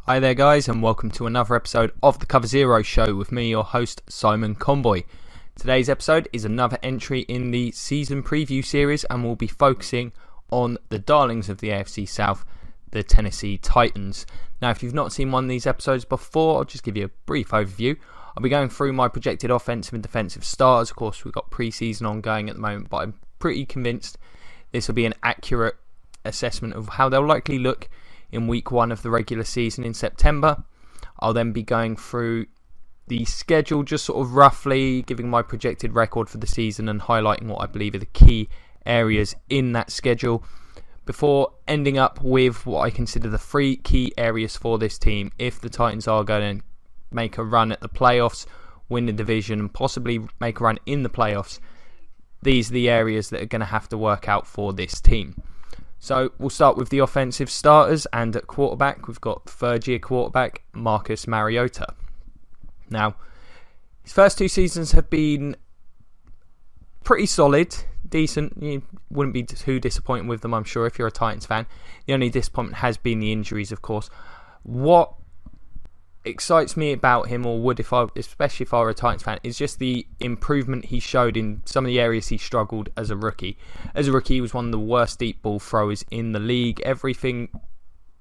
Hi there guys, and welcome to another episode of the Cover Zero Show with me, your host Simon Conboy. Today's episode is another entry in the season preview series, and we'll be focusing on the darlings of the AFC South, the Tennessee Titans. Now, if you've not seen one of these episodes before, I'll just give you a brief overview. I'll be going through my projected offensive and defensive starters. Of course, we've got pre-season ongoing at the moment, but I'm pretty convinced this will be an accurate assessment of how they'll likely look in week one of the regular season in September. I'll then be going through the schedule, just sort of roughly giving my projected record for the season and highlighting what I believe are the key areas in that schedule, before ending up with what I consider the three key areas for this team if the Titans are going to make a run at the playoffs, win the division, and possibly make a run in the playoffs. These are the areas that are going to have to work out for this team. So we'll start with the offensive starters, and at quarterback we've got third-year quarterback Marcus Mariota. Now, his first two seasons have been pretty solid, decent. You wouldn't be too disappointed with them, I'm sure, if you're a Titans fan. The only disappointment has been the injuries, of course. What excites me about him, or would especially if I were a Titans fan, is just the improvement he showed in some of the areas he struggled as a rookie. As a rookie, he was one of the worst deep ball throwers in the league. Everything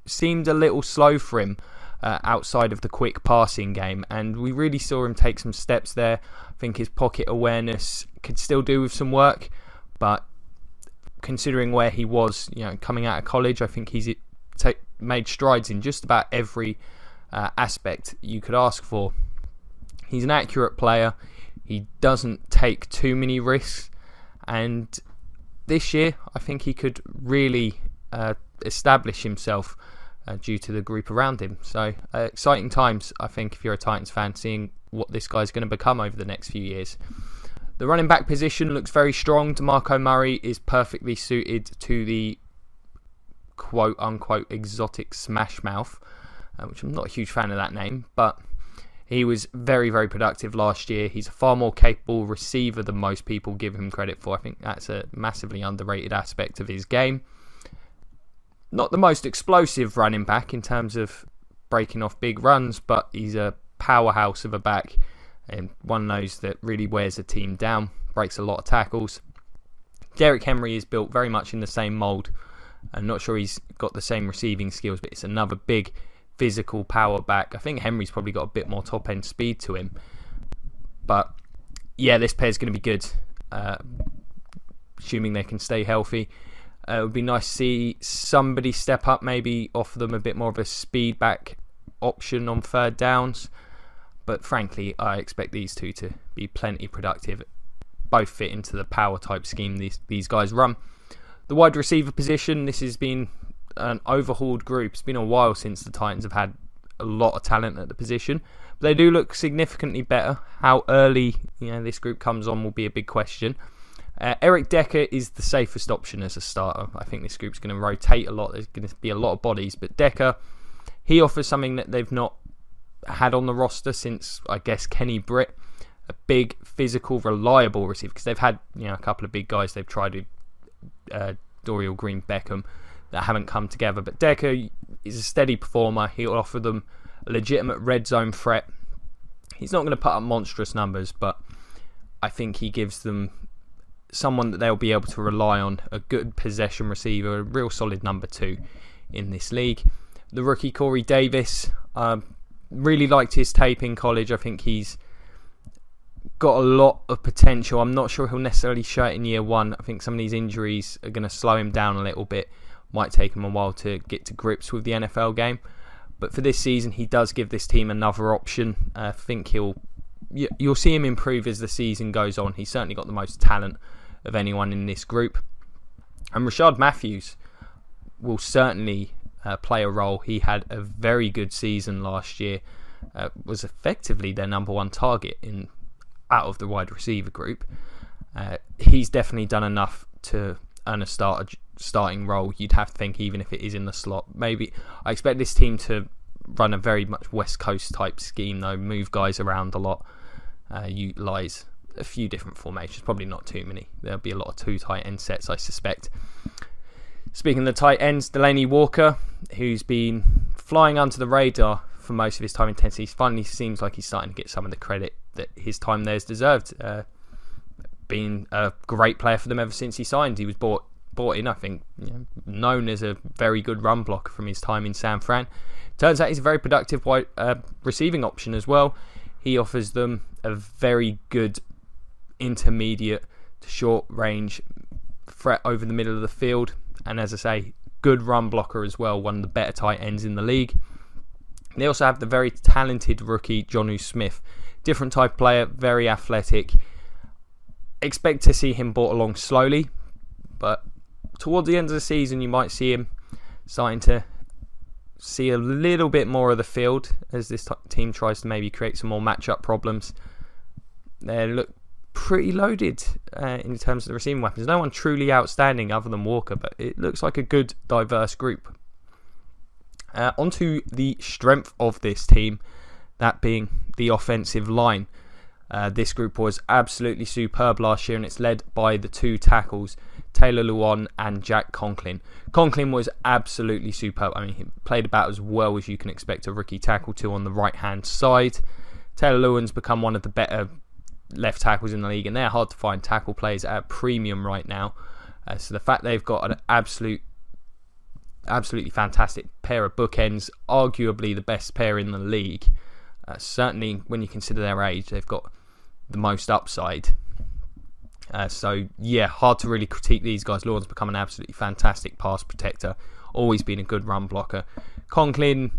seemed a little slow for him outside of the quick passing game, and we really saw him take some steps there. I think his pocket awareness could still do with some work, but considering where he was, coming out of college, I think he's made strides in just about every aspect you could ask for. He's an accurate player. He doesn't take too many risks, and this year I think he could really establish himself due to the group around him. So exciting times, I think, if you're a Titans fan, seeing what this guy's going to become over the next few years. The running back position looks very strong. DeMarco Murray is perfectly suited to the quote-unquote exotic smash mouth, which I'm not a huge fan of that name, but he was very, very productive last year. He's a far more capable receiver than most people give him credit for. I think that's a massively underrated aspect of his game. Not the most explosive running back in terms of breaking off big runs, but he's a powerhouse of a back, and one of those that really wears a team down, breaks a lot of tackles. Derrick Henry is built very much in the same mould. I'm not sure he's got the same receiving skills, but it's another big physical power back. I think Henry's probably got a bit more top end speed to him, but yeah, this pair's going to be good, assuming they can stay healthy. It would be nice to see somebody step up, maybe offer them a bit more of a speed back option on third downs, but frankly I expect these two to be plenty productive. Both fit into the power type scheme these guys run. The wide receiver position, this has been an overhauled group. It's been a while since the Titans have had a lot of talent at the position, but they do look significantly better. How early this group comes on will be a big question. Eric Decker is the safest option as a starter. I think this group's going to rotate a lot. There's going to be a lot of bodies, but Decker, he offers something that they've not had on the roster since, I guess, Kenny Britt. A big, physical, reliable receiver, because they've had a couple of big guys they've tried to Dorial Green Beckham that haven't come together, but Decker is a steady performer. He'll offer them a legitimate red zone threat. He's not going to put up monstrous numbers, but I think he gives them someone that they'll be able to rely on, a good possession receiver, a real solid number two in this league. The rookie Corey Davis, really liked his tape in college. I think he's got a lot of potential. I'm not sure he'll necessarily show it in year one. I think some of these injuries are going to slow him down a little bit. Might take him a while to get to grips with the NFL game, but for this season he does give this team another option. I think you'll see him improve as the season goes on. He's certainly got the most talent of anyone in this group, and Rashard Matthews will certainly play a role. He had a very good season last year, was effectively their number one target out of the wide receiver group. He's definitely done enough to earn a starting role. You'd have to think, even if it is in the slot. Maybe I expect this team to run a very much West Coast type scheme, though, move guys around a lot, utilise a few different formations, probably not too many. There'll be a lot of two tight end sets, I suspect. Speaking of the tight ends, Delaney Walker, who's been flying under the radar for most of his time in Tennessee. He finally seems like he's starting to get some of the credit that his time there's deserved. Being a great player for them ever since he signed. He was bought in, I think, known as a very good run blocker from his time in San Fran. Turns out he's a very productive receiving option as well. He offers them a very good intermediate to short range threat over the middle of the field, and as I say, good run blocker as well, one of the better tight ends in the league. They also have the very talented rookie Jonnu Smith, different type of player, very athletic. Expect to see him brought along slowly, but towards the end of the season you might see him starting to see a little bit more of the field as this team tries to maybe create some more matchup problems. They look pretty loaded in terms of the receiving weapons. No one truly outstanding other than Walker, but it looks like a good, diverse group. Onto the strength of this team, that being the offensive line. This group was absolutely superb last year, and it's led by the two tackles, Taylor Lewan and Jack Conklin. Conklin was absolutely superb. I mean, he played about as well as you can expect a rookie tackle to on the right-hand side. Taylor Lewan's become one of the better left tackles in the league, and they're hard to find tackle players at a premium right now. So the fact they've got an absolutely fantastic pair of bookends, arguably the best pair in the league, certainly when you consider their age, they've got the most upside. So yeah, hard to really critique these guys. Lewan's become an absolutely fantastic pass protector, always been a good run blocker. Conklin,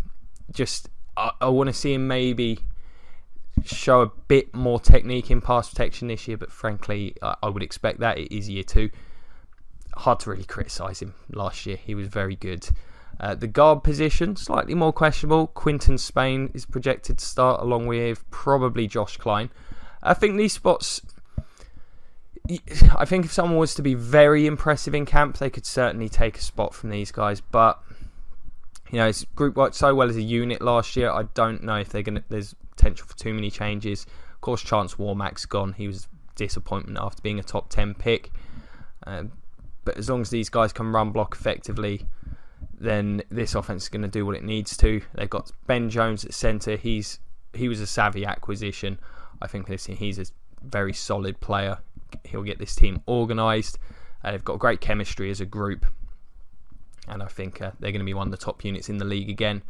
just I want to see him maybe show a bit more technique in pass protection this year, but frankly I would expect that. It is year 2. Hard to really criticise him. Last year he was very good. The guard position, slightly more questionable. Quinton Spain is projected to start along with probably Josh Klein. I think these spots, I think if someone was to be very impressive in camp, they could certainly take a spot from these guys, but his group worked so well as a unit last year. I don't know if there's potential for too many changes. Of course, Chance Warmack's gone. He was a disappointment after being a top 10 pick. But as long as these guys can run block effectively, then this offense is going to do what it needs to. They've got Ben Jones at centre. He was a savvy acquisition. I think he's a very solid player. He'll get this team organised. They've got great chemistry as a group, and I think they're going to be one of the top units in the league again.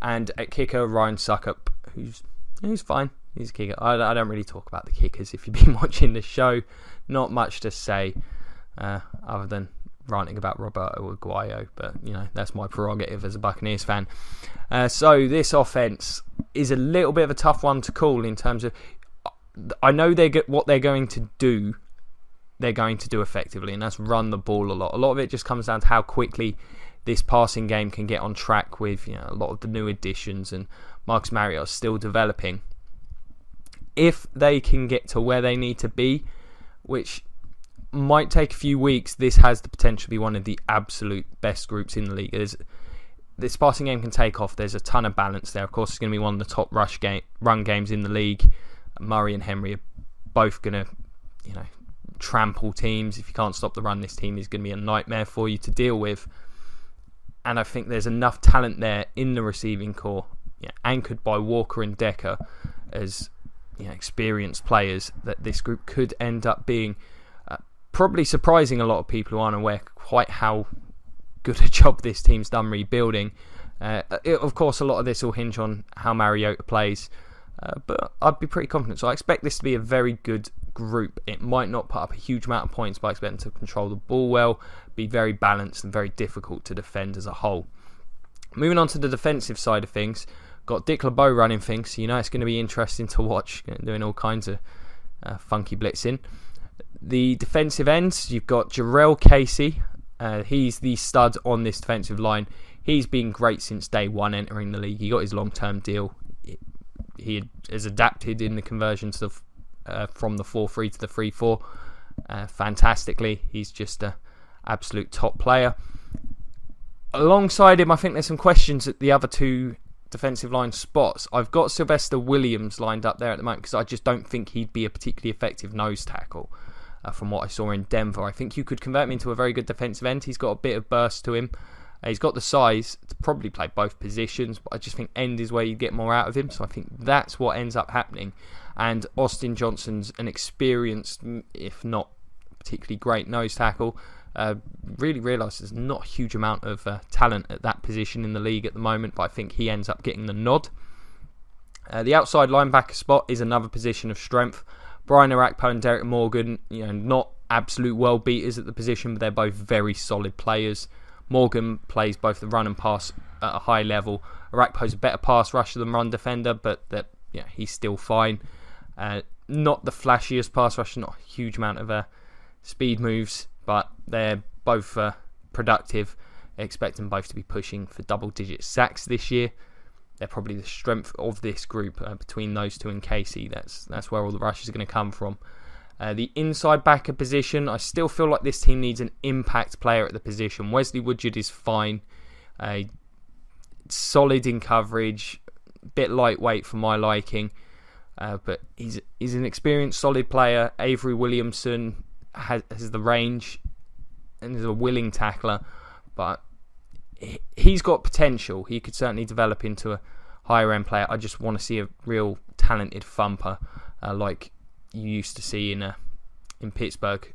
And at kicker, Ryan Suckup, who's fine. He's a kicker. I don't really talk about the kickers. If you've been watching the show, not much to say other than ranting about Roberto Aguayo, but that's my prerogative as a Buccaneers fan. So this offense is a little bit of a tough one to call in terms of, I know what they're going to do. They're going to do effectively, and that's run the ball a lot. A lot of it just comes down to how quickly this passing game can get on track with a lot of the new additions, and Marcus Mariota is still developing. If they can get to where they need to be, which might take a few weeks, this has the potential to be one of the absolute best groups in the league. This passing game can take off. There's a ton of balance there. Of course, it's going to be one of the top run games in the league. Murray and Henry are both going to, trample teams. If you can't stop the run, this team is going to be a nightmare for you to deal with. And I think there's enough talent there in the receiving core, anchored by Walker and Decker as experienced players, that this group could end up being probably surprising a lot of people who aren't aware quite how good a job this team's done rebuilding. Of course, a lot of this will hinge on how Mariota plays, but I'd be pretty confident. So I expect this to be a very good group. It might not put up a huge amount of points, but I expect them to control the ball well, be very balanced and very difficult to defend as a whole. Moving on to the defensive side of things, got Dick LeBeau running things, so it's going to be interesting to watch, doing all kinds of funky blitzing. The defensive ends, you've got Jarrell Casey. He's the stud on this defensive line. He's been great since day one entering the league. He got his long-term deal. He has adapted in the conversion to from the 4-3 to the 3-4 fantastically. He's just an absolute top player. Alongside him, I think there's some questions at the other two defensive line spots. I've got Sylvester Williams lined up there at the moment because I just don't think he'd be a particularly effective nose tackle. From what I saw in Denver, I think you could convert him into a very good defensive end. He's got a bit of burst to him. He's got the size to probably play both positions, but I just think end is where you get more out of him. So I think that's what ends up happening. And Austin Johnson's an experienced, if not particularly great nose tackle. Really realised there's not a huge amount of talent at that position in the league at the moment, but I think he ends up getting the nod. The outside linebacker spot is another position of strength. Brian Arakpo and Derek Morgan, not absolute world beaters at the position, but they're both very solid players. Morgan plays both the run and pass at a high level. Arakpo's a better pass rusher than run defender, but he's still fine. Not the flashiest pass rusher, not a huge amount of speed moves, but they're both productive. I expect them both to be pushing for double-digit sacks this year. They're probably the strength of this group between those two and Casey. That's where all the rushes are going to come from. The inside backer position, I still feel like this team needs an impact player at the position. Wesley Woodyard is fine. Solid in coverage. A bit lightweight for my liking. But he's an experienced, solid player. Avery Williamson has the range and is a willing tackler. But he's got potential. He could certainly develop into a higher end player. I just want to see a real talented thumper like you used to see in Pittsburgh.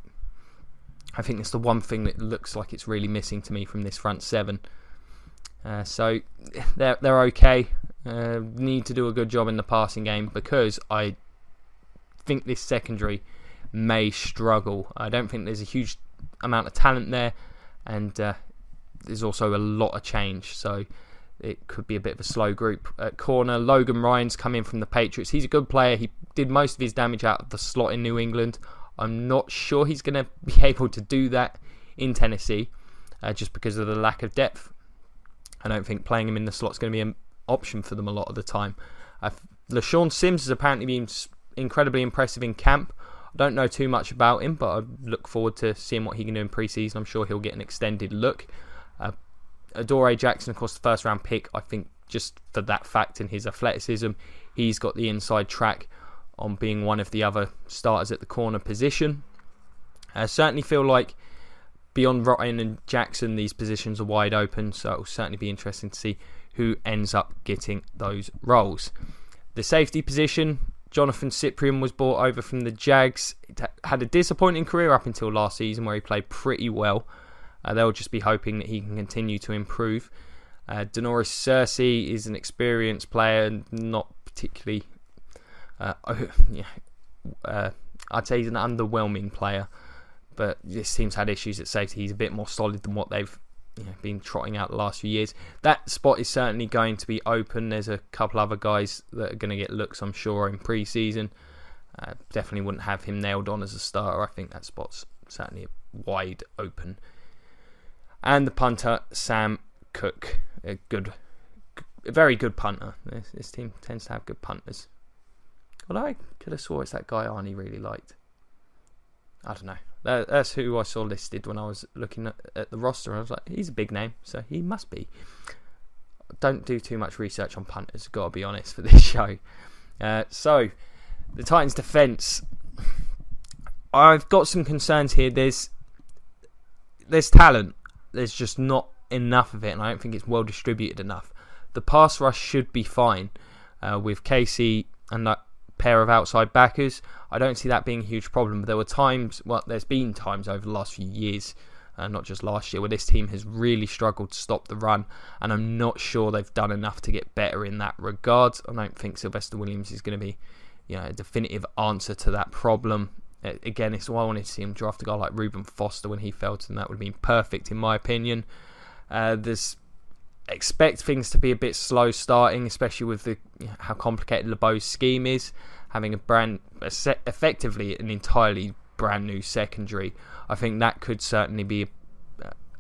I think it's the one thing that looks like it's really missing to me from this front seven. So they're okay. Need to do a good job in the passing game because I think this secondary may struggle. I don't think there's a huge amount of talent there, and there's also a lot of change, so it could be a bit of a slow group. At corner, Logan Ryan's come in from the Patriots. He's a good player. He did most of his damage out of the slot in New England. I'm not sure he's going to be able to do that in Tennessee just because of the lack of depth. I don't think playing him in the slot is going to be an option for them a lot of the time. LaShawn Sims has apparently been incredibly impressive in camp. I don't know too much about him, but I look forward to seeing what he can do in preseason. I'm sure he'll get an extended look. Adoree Jackson, of course, the first round pick. I think just for that fact and his athleticism, he's got the inside track on being one of the other starters at the corner position. I certainly feel like beyond Ryan and Jackson, these positions are wide open, so it'll certainly be interesting to see who ends up getting those roles. The safety position, Jonathan Cyprian was brought over from the Jags. Had a disappointing career up until last season where he played pretty well. They'll just be hoping that he can continue to improve. Denoris Cersei is an experienced player, not particularly... I'd say he's an underwhelming player, but this team's had issues at safety. He's a bit more solid than what they've been trotting out the last few years. That spot is certainly going to be open. There's a couple other guys that are going to get looks, I'm sure, in pre-season. Definitely wouldn't have him nailed on as a starter. I think that spot's certainly wide open. And the punter, Sam Cook, a very good punter. This team tends to have good punters. Although I could have swore it's that guy Arnie really liked. I don't know. That's who I saw listed when I was looking at the roster. I was like, he's a big name, so he must be. Don't do too much research on punters, got to be honest, for this show. So, the Titans' defence. I've got some concerns here. There's talent. There's just not enough of it, and I don't think it's well distributed enough. The pass rush should be fine with Casey and that pair of outside backers. I don't see that being a huge problem. But there were times, there's been times over the last few years, not just last year, where this team has really struggled to stop the run, and I'm not sure they've done enough to get better in that regard. I don't think Sylvester Williams is going to be a definitive answer to that problem. Again, it's why I wanted to see him draft a guy like Reuben Foster when he fell to them. That would have been perfect in my opinion. Expect things to be a bit slow starting, especially with how complicated LeBeau's scheme is. Having effectively an entirely brand new secondary, I think that could certainly be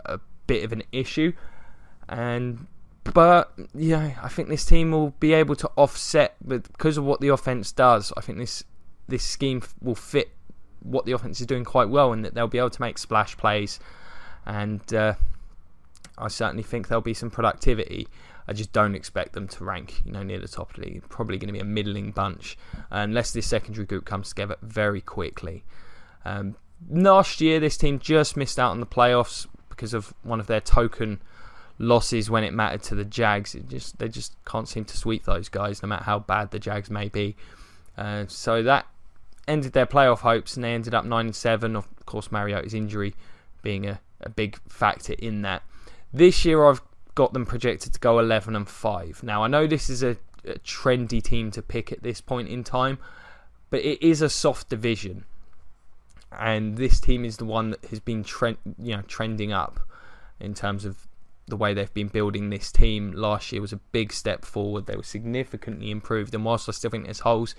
a bit of an issue. But I think this team will be able to offset, because of what the offense does. I think this scheme will fit what the offense is doing quite well, and that they'll be able to make splash plays, and I certainly think there'll be some productivity. I just don't expect them to rank near the top of the league. Probably going to be a middling bunch unless this secondary group comes together very quickly. Last year this team just missed out on the playoffs because of one of their token losses when it mattered to the Jags. They just can't seem to sweep those guys, no matter how bad the Jags may be. So that ended their playoff hopes, and they ended up 9-7. Of course, Mariota's injury being a big factor in that. This year, I've got them projected to go 11-5. Now, I know this is a trendy team to pick at this point in time, but it is a soft division, and this team is the one that has been trending up in terms of the way they've been building this team. Last year was a big step forward. They were significantly improved, and whilst I still think there's holes,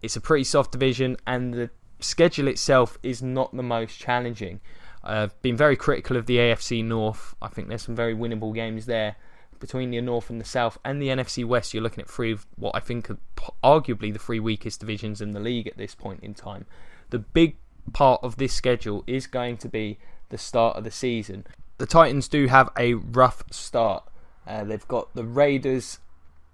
it's a pretty soft division, and the schedule itself is not the most challenging. I've been very critical of the AFC North. I think there's some very winnable games there. Between the North and the South and the NFC West, you're looking at three of what I think are arguably the three weakest divisions in the league at this point in time. The big part of this schedule is going to be the start of the season. The Titans do have a rough start. They've got the Raiders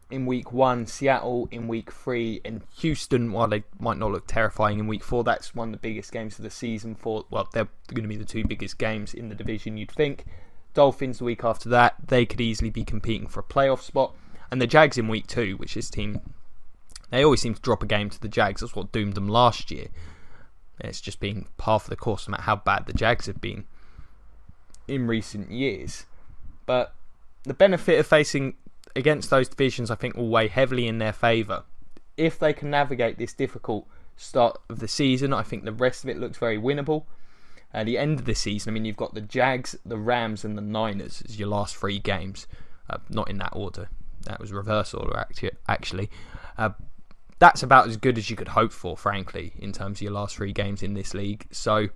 in week 1, Seattle in week 3, and Houston, while they might not look terrifying in week 4, that's one of the biggest games of the season for, well, they're going to be the two biggest games in the division, you'd think. Dolphins the week after that, they could easily be competing for a playoff spot. And the Jags in week 2, which this team, they always seem to drop a game to the Jags. That's what doomed them last year. It's just been par for the course, no matter how bad the Jags have been in recent years. But the benefit of facing against those divisions, I think, will weigh heavily in their favour. If they can navigate this difficult start of the season, I think the rest of it looks very winnable. At the end of the season, I mean, you've got the Jags, the Rams and the Niners as your last 3 games. Not in that order. That was reverse order, actually. That's about as good as you could hope for, frankly, in terms of your last 3 games in this league. So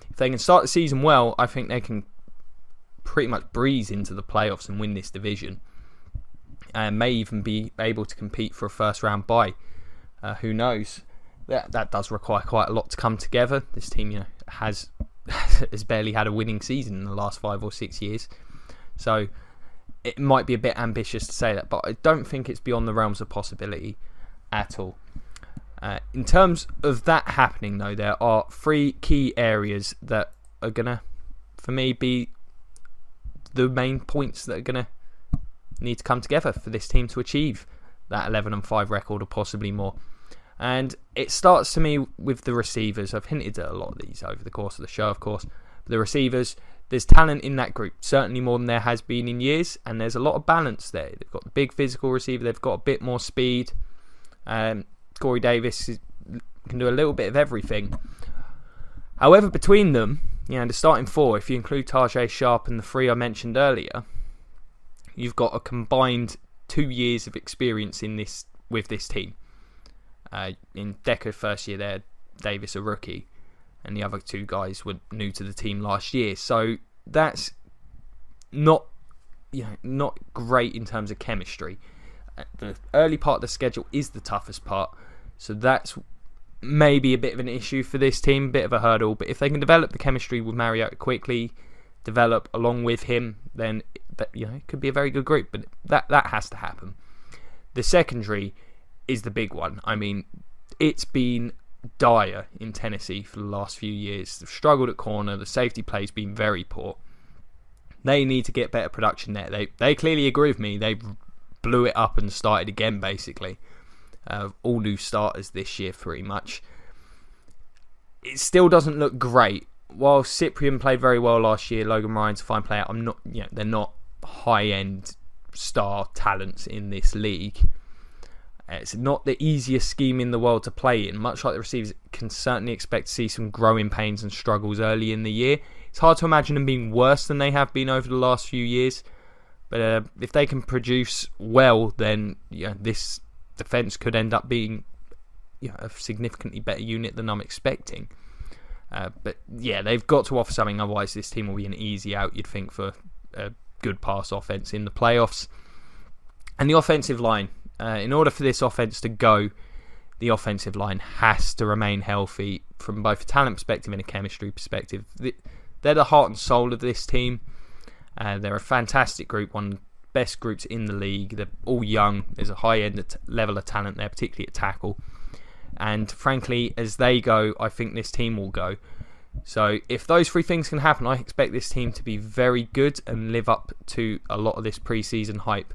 if they can start the season well, I think they can pretty much breeze into the playoffs and win this division. And may even be able to compete for a first round bye. Who knows? That does require quite a lot to come together. This team, has barely had a winning season in the last 5 or 6 years. So it might be a bit ambitious to say that, but I don't think it's beyond the realms of possibility at all. In terms of that happening, though, there are 3 key areas that are going to, for me, be the main points that are going to need to come together for this team to achieve that 11-5 record or possibly more. And it starts to me with the receivers. I've hinted at a lot of these over the course of the show, of course. But the receivers, there's talent in that group, certainly more than there has been in years, and there's a lot of balance there. They've got the big physical receiver, they've got a bit more speed. Corey Davis can do a little bit of everything. However, between them, the starting 4, if you include Tajay Sharp and the 3 I mentioned earlier, you've got a combined 2 years of experience with this team. In Decker's first year there, Davis a rookie, and the other 2 guys were new to the team last year. So that's not great in terms of chemistry. The early part of the schedule is the toughest part, so that's maybe a bit of an issue for this team, a bit of a hurdle. But if they can develop the chemistry with Mariota quickly, develop along with him, then it could be a very good group. But that has to happen. The secondary is the big one. I mean, it's been dire in Tennessee for the last few years. They've struggled at corner. The safety play's been very poor. They need to get better production there. They clearly agree with me. They blew it up and started again, basically. All new starters this year, pretty much. It still doesn't look great. While Cyprian played very well last year, Logan Ryan's a fine player. They're not high-end star talents in this league. It's not the easiest scheme in the world to play in. Much like the receivers, can certainly expect to see some growing pains and struggles early in the year. It's hard to imagine them being worse than they have been over the last few years. But if they can produce well, then this defence could end up being a significantly better unit than I'm expecting. But they've got to offer something, otherwise this team will be an easy out, you'd think, for a good pass offence in the playoffs. And the offensive line. In order for this offense to go, the offensive line has to remain healthy from both a talent perspective and a chemistry perspective. They're the heart and soul of this team. They're a fantastic group, one of the best groups in the league. They're all young. There's a high-end level of talent there, particularly at tackle. And frankly, as they go, I think this team will go. So if those three things can happen, I expect this team to be very good and live up to a lot of this preseason hype.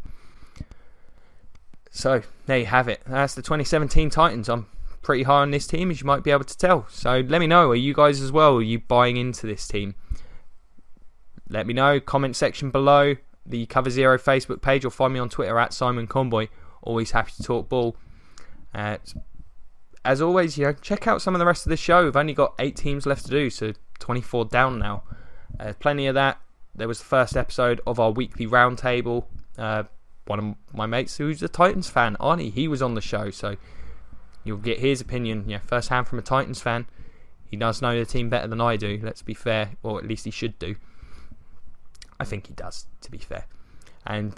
So there you have it. That's the 2017 Titans. I'm pretty high on this team, as you might be able to tell. So let me know, are you guys as well? Are you buying into this team? Let me know, comment section below, the Cover Zero Facebook page, or find me on Twitter at Simon Conboy. Always happy to talk ball. As always, check out some of the rest of the show. We've only got 8 teams left to do, so 24 down now. Plenty of that. There was the first episode of our weekly roundtable. One of my mates who's a Titans fan, Arnie, he was on the show, so you'll get his opinion first hand from a Titans fan. He does know the team better than I do, let's be fair, or at least he should do. I think he does, to be fair. And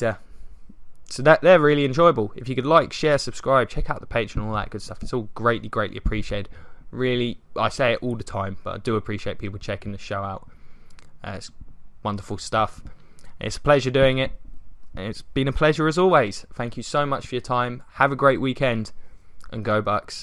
so they're really enjoyable. If you could like, share, subscribe, check out the Patreon and all that good stuff. It's all greatly, greatly appreciated. Really, I say it all the time, but I do appreciate people checking the show out. It's wonderful stuff. It's a pleasure doing it. It's been a pleasure as always. Thank you so much for your time. Have a great weekend, and go Bucks.